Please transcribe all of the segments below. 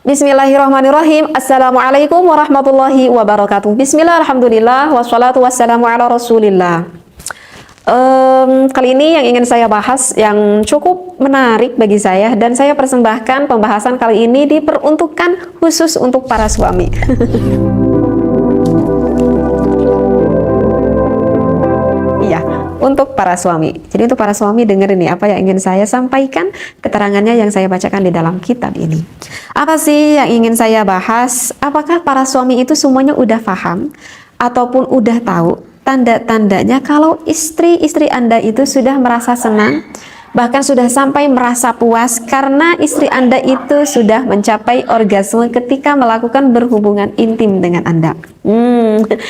Bismillahirrahmanirrahim. Assalamualaikum warahmatullahi wabarakatuh. Bismillah, alhamdulillah, wassalatu wassalamu ala rasulillah. Kali ini yang ingin saya bahas yang cukup menarik bagi saya, dan saya persembahkan pembahasan kali ini diperuntukkan khusus untuk para suami. Iya, untuk para suami. Jadi untuk para suami, dengerin nih apa yang ingin saya sampaikan, keterangannya yang saya bacakan di dalam kitab ini. Apa sih yang ingin saya bahas? Apakah para suami itu semuanya udah paham ataupun udah tahu tanda-tandanya kalau istri-istri Anda itu sudah merasa senang, bahkan sudah sampai merasa puas karena istri Anda itu sudah mencapai orgasme ketika melakukan berhubungan intim dengan Anda?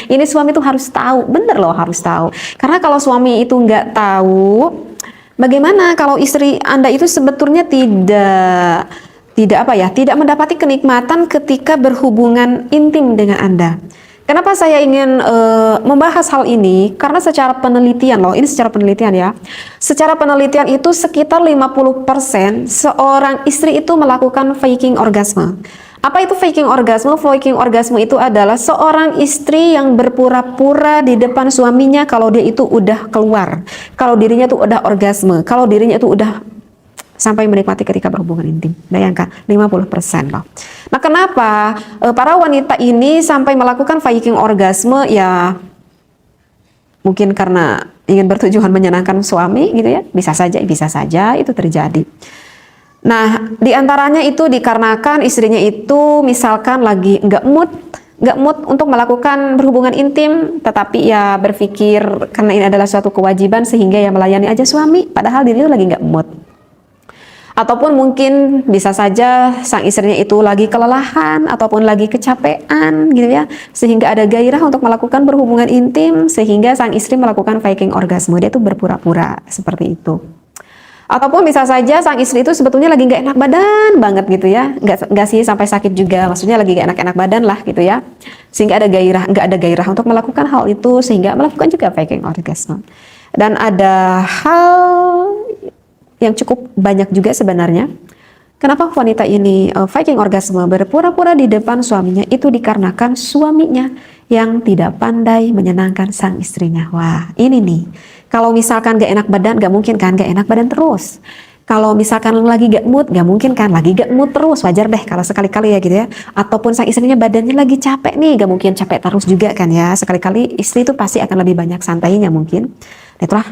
Ini suami itu harus tahu, bener loh, harus tahu. Karena kalau suami itu nggak tahu, bagaimana kalau istri Anda itu sebetulnya tidak mendapati kenikmatan ketika berhubungan intim dengan Anda? Kenapa saya ingin membahas hal ini? Karena secara penelitian loh, ini secara penelitian ya. Secara penelitian itu sekitar 50% seorang istri itu melakukan faking orgasme. Apa itu faking orgasme? Faking orgasme itu adalah seorang istri yang berpura-pura di depan suaminya kalau dia itu udah keluar, kalau dirinya itu udah orgasme, kalau dirinya itu udah sampai menikmati ketika berhubungan intim. Bayangkan, 50% loh. Nah, kenapa para wanita ini sampai melakukan faking orgasme? Ya, mungkin karena ingin bertujuan menyenangkan suami gitu ya. Bisa saja itu terjadi. Nah, diantaranya itu dikarenakan istrinya itu misalkan lagi nggak mood untuk melakukan berhubungan intim, tetapi ya berpikir karena ini adalah suatu kewajiban sehingga ya melayani aja suami, padahal dirinya lagi nggak mood. Ataupun mungkin bisa saja sang istrinya itu lagi kelelahan ataupun lagi kecapean gitu ya, sehingga ada gairah untuk melakukan berhubungan intim sehingga sang istri melakukan faking orgasme. Dia itu berpura-pura seperti itu. Ataupun bisa saja sang istri itu sebetulnya lagi nggak enak badan banget gitu ya, nggak sih sampai sakit juga, maksudnya lagi nggak enak badan lah gitu ya, sehingga nggak ada gairah untuk melakukan hal itu sehingga melakukan juga faking orgasme. Dan ada hal yang cukup banyak juga sebenarnya. Kenapa wanita ini faking orgasme, berpura-pura di depan suaminya, itu dikarenakan suaminya yang tidak pandai menyenangkan sang istrinya. Wah, ini nih, kalau misalkan gak enak badan, gak mungkin kan gak enak badan terus. Kalau misalkan lagi gak mood, gak mungkin kan lagi gak mood terus. Wajar deh kalau sekali-kali ya gitu ya. Ataupun sang istrinya badannya lagi capek nih, gak mungkin capek terus juga kan ya. Sekali-kali istri itu pasti akan lebih banyak santainya mungkin. Itulah,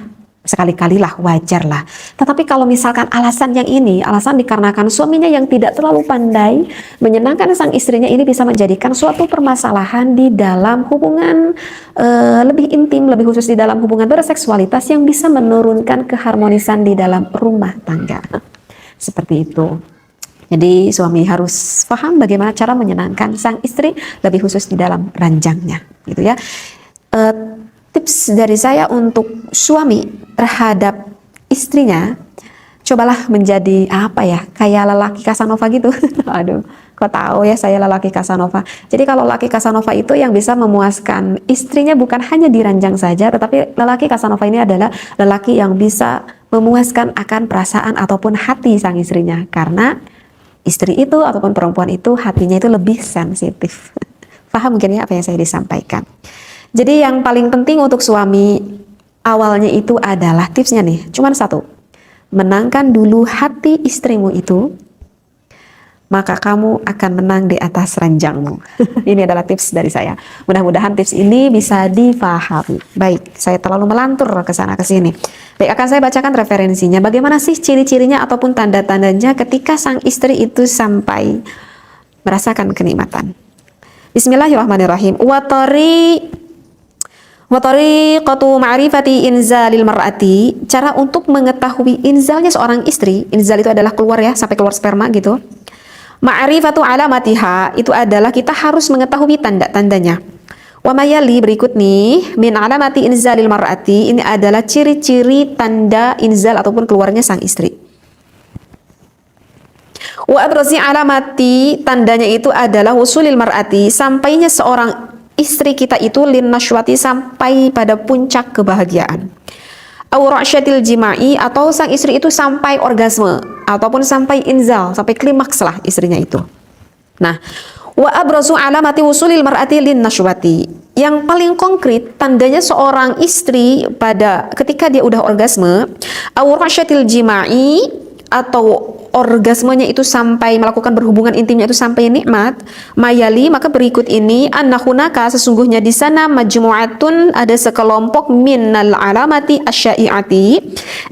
sekali-kali lah, wajar lah. Tetapi kalau misalkan alasan yang ini, alasan dikarenakan suaminya yang tidak terlalu pandai menyenangkan sang istrinya, ini bisa menjadikan suatu permasalahan di dalam hubungan lebih intim, lebih khusus di dalam hubungan berseksualitas yang bisa menurunkan keharmonisan di dalam rumah tangga. Seperti itu. Jadi suami harus paham bagaimana cara menyenangkan sang istri, lebih khusus di dalam ranjangnya, gitu ya. Tips dari saya untuk suami terhadap istrinya, cobalah menjadi apa ya, kayak lelaki Casanova gitu. Aduh, kok tahu ya saya lelaki Casanova. Jadi kalau lelaki Casanova itu yang bisa memuaskan istrinya bukan hanya di ranjang saja, tetapi lelaki Casanova ini adalah lelaki yang bisa memuaskan akan perasaan ataupun hati sang istrinya, karena istri itu ataupun perempuan itu hatinya itu lebih sensitif. Paham mungkin ya apa yang saya disampaikan. Jadi yang paling penting untuk suami awalnya itu adalah tipsnya nih, cuman satu. Menangkan dulu hati istrimu itu, maka kamu akan menang di atas ranjangmu. Ini adalah tips dari saya. Mudah-mudahan tips ini bisa dipahami. Baik, saya terlalu melantur ke sana ke sini. Baik, akan saya bacakan referensinya. Bagaimana sih ciri-cirinya ataupun tanda-tandanya ketika sang istri itu sampai merasakan kenikmatan. Bismillahirrahmanirrahim. Watariqatu ma'rifati inzalil mar'ati, cara untuk mengetahui inzalnya seorang istri. Inzal itu adalah keluar ya, sampai keluar sperma gitu. Ma'rifatu alamatiha, itu adalah kita harus mengetahui tanda-tandanya. Wa mayali, berikut nih, min alamati inzalil mar'ati, ini adalah ciri-ciri tanda inzal ataupun keluarnya sang istri. Wa abrazi alamati, tandanya itu adalah wusulil mar'ati, sampainya seorang istri kita itu lin nashwati, sampai pada puncak kebahagiaan. Aurasyatil jima'i, atau sang istri itu sampai orgasme ataupun sampai inzal, sampai klimaks lah istrinya itu. Nah, wa abrazu alamati wusulil mar'ati lin nashwati. Yang paling konkret tandanya seorang istri pada ketika dia udah orgasme, aw rasyatil jima'i, atau orgasmenya itu sampai melakukan berhubungan intimnya itu sampai nikmat, mayali, maka berikut ini, annahunaka, sesungguhnya di sana, majmu'atun, ada sekelompok, minal alamati asyai'ati,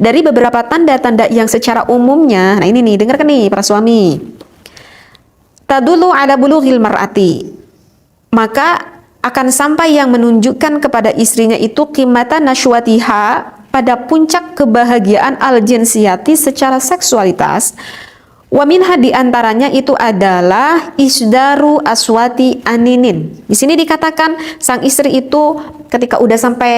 dari beberapa tanda-tanda yang secara umumnya, nah ini nih, dengarkan nih para suami, tadulu ala bulughil mar'ati, maka akan sampai yang menunjukkan kepada istrinya itu qimatan nashwatiha, pada puncak kebahagiaan al-jinsiyati secara seksualitas. Wa minha, diantaranya itu adalah isdaru aswati aninin. Di sini dikatakan sang istri itu ketika udah sampai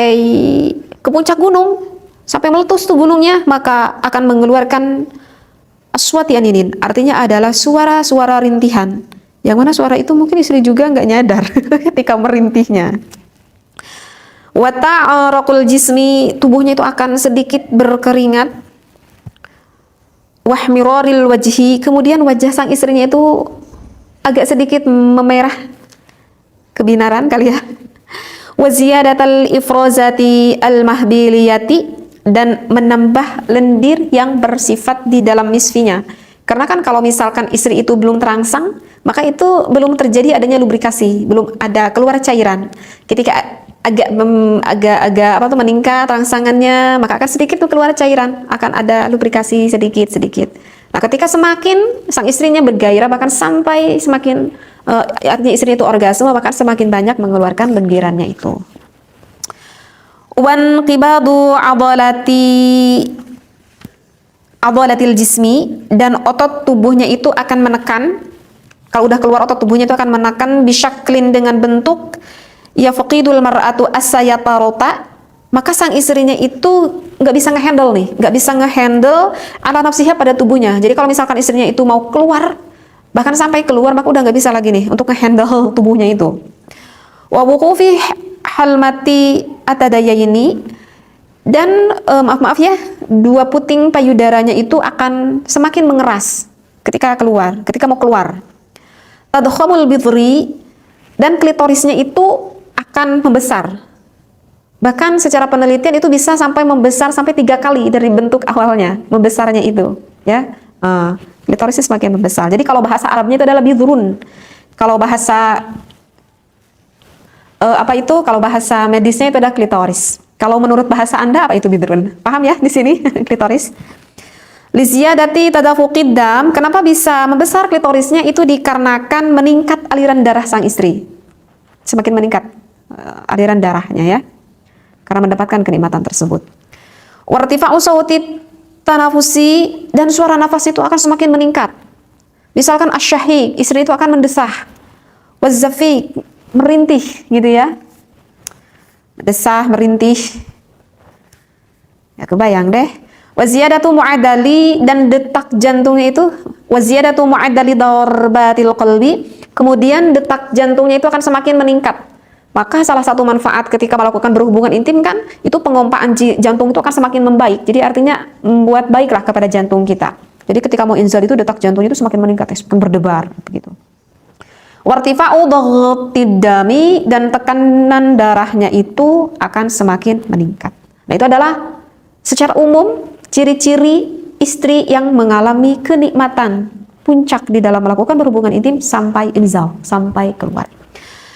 ke puncak gunung, sampai meletus tuh gunungnya, maka akan mengeluarkan aswati aninin. Artinya adalah suara-suara rintihan. Yang mana suara itu mungkin istri juga nggak nyadar ketika merintihnya. Wa ta'araqul jismi, tubuhnya itu akan sedikit berkeringat. Wahmiraril wajhi, kemudian wajah sang istrinya itu agak sedikit memerah, kebinaran kali ya. Wa ziyadatal ifrazati al-mahbiliyati, dan menambah lendir yang bersifat di dalam misfinya. Karena kan kalau misalkan istri itu belum terangsang, maka itu belum terjadi adanya lubrikasi, belum ada keluar cairan. Ketika agak meningkat rangsangannya, maka akan sedikit tuh keluar cairan, akan ada lubrikasi sedikit. Nah, ketika semakin sang istrinya bergairah, bahkan sampai semakin artinya istrinya itu orgasme, bahkan semakin banyak mengeluarkan lendirannya itu. Wan qibadu adolatil jismi, dan otot tubuhnya itu akan menekan. Kalau udah keluar otot tubuhnya itu akan menekan, bisyaklin, dengan bentuk, ya faqidul mar'atu as-sayatarota, maka sang istrinya itu nggak bisa ngehandle ala nafsiha, pada tubuhnya. Jadi kalau misalkan istrinya itu mau keluar, bahkan sampai keluar, maka udah nggak bisa lagi nih untuk ngehandle tubuhnya itu. Wa wuqufi halmati atadayaini, dan maaf ya, dua puting payudaranya itu akan semakin mengeras ketika mau keluar. Tadkhamul bidri, dan klitorisnya itu akan membesar. Bahkan secara penelitian itu bisa sampai membesar sampai 3 kali dari bentuk awalnya, membesarnya itu, ya. Klitorisnya semakin membesar. Jadi kalau bahasa Arabnya itu adalah bidrun. Kalau bahasa kalau bahasa medisnya itu adalah klitoris. Kalau menurut bahasa Anda apa itu bidrun? Paham ya di sini klitoris? Liziyadati tadafuqid dam, kenapa bisa membesar klitorisnya itu dikarenakan meningkat aliran darah sang istri. Semakin meningkat aliran darahnya, ya. Karena mendapatkan kenikmatan tersebut. Wartifa'u sawti tanafusi, dan suara nafas itu akan semakin meningkat. Misalkan asyahiq, istri itu akan mendesah. Wazzafiq, merintih gitu ya. Desah, merintih. Ya kebayang deh. Waziyadatu mu'adali, dan detak jantungnya itu, waziyadatu mu'adali darbatil qalbi, kemudian detak jantungnya itu akan semakin meningkat. Maka salah satu manfaat ketika melakukan berhubungan intim kan, itu pengompaan jantung itu akan semakin membaik. Jadi artinya membuat baiklah kepada jantung kita. Jadi ketika mau inzal itu detak jantungnya itu semakin meningkat, semakin berdebar begitu. Wartifa'u dhaghtid dami, dan tekanan darahnya itu akan semakin meningkat. Nah, itu adalah secara umum ciri-ciri istri yang mengalami kenikmatan puncak di dalam melakukan berhubungan intim sampai inzal, sampai keluar.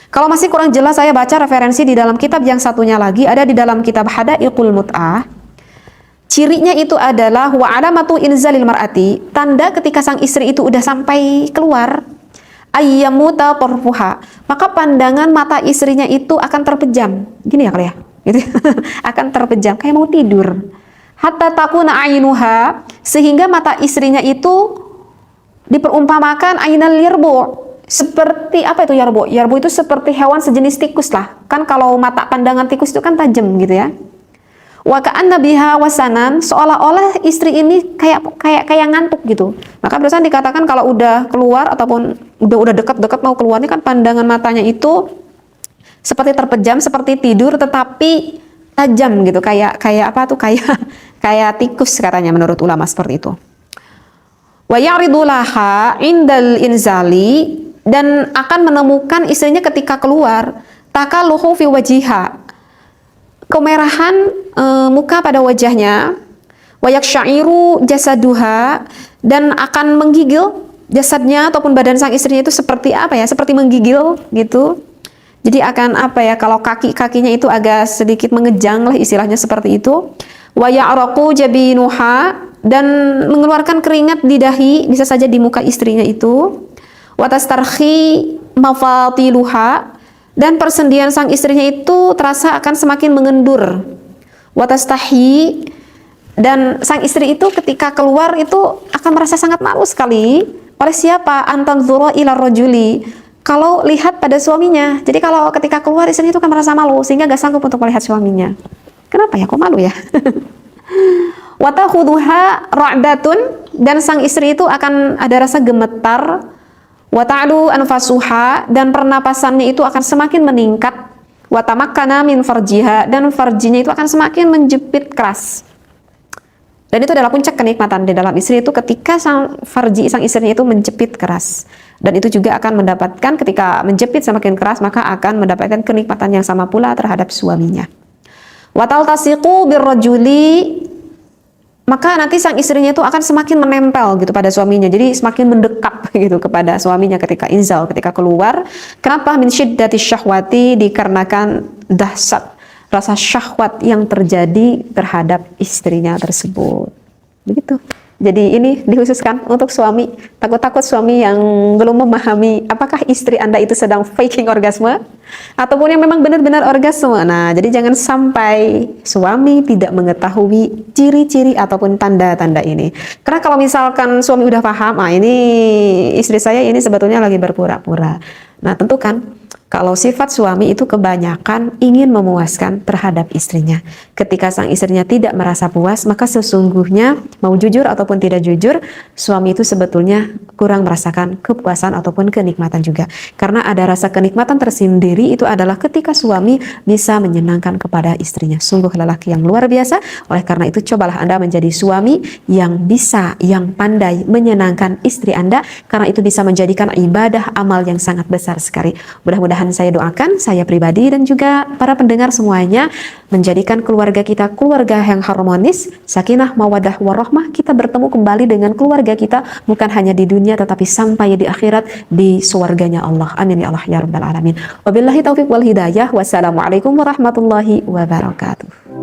Kalau masih kurang jelas, saya baca referensi di dalam kitab yang satunya lagi, ada di dalam kitab Hadaiqul Mut'ah. Cirinya itu adalah wa alamatu inzalil mar'ati, tanda ketika sang istri itu udah sampai keluar, ayyamuta tarfuha, maka pandangan mata istrinya itu akan terpejam. Gini ya kali ya, gitu. Akan terpejam kayak mau tidur. Hatta takuna ainuha, sehingga mata istrinya itu diperumpamakan ainal yarbu, seperti apa itu yarbu? Yarbu itu seperti hewan sejenis tikus lah. Kan kalau mata pandangan tikus itu kan tajam gitu ya. Wa ka'anna biha wasanan, seolah-olah istri ini kayak ngantuk gitu. Maka berusaha dikatakan kalau udah keluar ataupun udah dekat-dekat mau keluar, ini kan pandangan matanya itu seperti terpejam, seperti tidur tetapi tajam gitu, kayak tikus katanya menurut ulama seperti itu. Wa ya'ridu laha indal inzali, dan akan menemukan istrinya ketika keluar takaluhu fi wajiha, kemerahan muka pada wajahnya, wayak syairu jasaduha, dan akan menggigil jasadnya ataupun badan sang istrinya itu seperti apa ya, seperti menggigil gitu. Jadi akan apa ya, kalau kakinya itu agak sedikit mengejang lah istilahnya seperti itu. Waya'raqu jabinuha, dan mengeluarkan keringat di dahi, bisa saja di muka istrinya itu. Watastarhi mafatiluha, dan persendian sang istrinya itu terasa akan semakin mengendur. Watastahi, dan sang istri itu ketika keluar itu akan merasa sangat malu sekali. Oleh siapa? Antanzura ila rajuli, kalau lihat pada suaminya. Jadi kalau ketika keluar istrinya itu kan merasa malu sehingga gak sanggup untuk melihat suaminya. Kenapa ya, kok malu ya? Watakhuduha ra'datun, dan sang istri itu akan ada rasa gemetar. Wata'lu anfasuha, dan pernapasannya itu akan semakin meningkat. Watamakkana min farjiha, dan farjinya itu akan semakin menjepit keras. Dan itu adalah puncak kenikmatan di dalam istri itu ketika sang istrinya itu menjepit keras. Dan itu juga akan mendapatkan, ketika menjepit semakin keras, maka akan mendapatkan kenikmatan yang sama pula terhadap suaminya. Watal tasiqu birrajuli, maka nanti sang istrinya itu akan semakin menempel gitu pada suaminya. Jadi semakin mendekat gitu kepada suaminya ketika inzal, ketika keluar. Kenapa? Min syiddati syahwati, dikarenakan dahsyat rasa syahwat yang terjadi terhadap istrinya tersebut. Begitu. Jadi ini dikhususkan untuk suami. Takut-takut suami yang belum memahami apakah istri Anda itu sedang faking orgasme ataupun yang memang benar-benar orgasme. Nah, jadi jangan sampai suami tidak mengetahui ciri-ciri ataupun tanda-tanda ini. Karena kalau misalkan suami udah paham, ini istri saya ini sebetulnya lagi berpura-pura. Nah, tentu kan kalau sifat suami itu kebanyakan ingin memuaskan terhadap istrinya. Ketika sang istrinya tidak merasa puas, maka sesungguhnya mau jujur ataupun tidak jujur, suami itu sebetulnya kurang merasakan kepuasan ataupun kenikmatan juga. Karena ada rasa kenikmatan tersendiri itu adalah ketika suami bisa menyenangkan kepada istrinya. Sungguh lelaki yang luar biasa. Oleh karena itu cobalah Anda menjadi suami yang bisa, yang pandai menyenangkan istri Anda. Karena itu bisa menjadikan ibadah amal yang sangat besar sekali. Mudah-mudahan saya doakan, saya pribadi dan juga para pendengar semuanya, menjadikan keluarga kita keluarga yang harmonis, sakinah, mawadah, warahmah. Kita bertemu kembali dengan keluarga kita, bukan hanya di dunia tetapi sampai di akhirat, di surganya Allah. Amin ya Allah ya Rabbal Alamin. Wabillahi taufiq wal hidayah. Wassalamualaikum warahmatullahi wabarakatuh.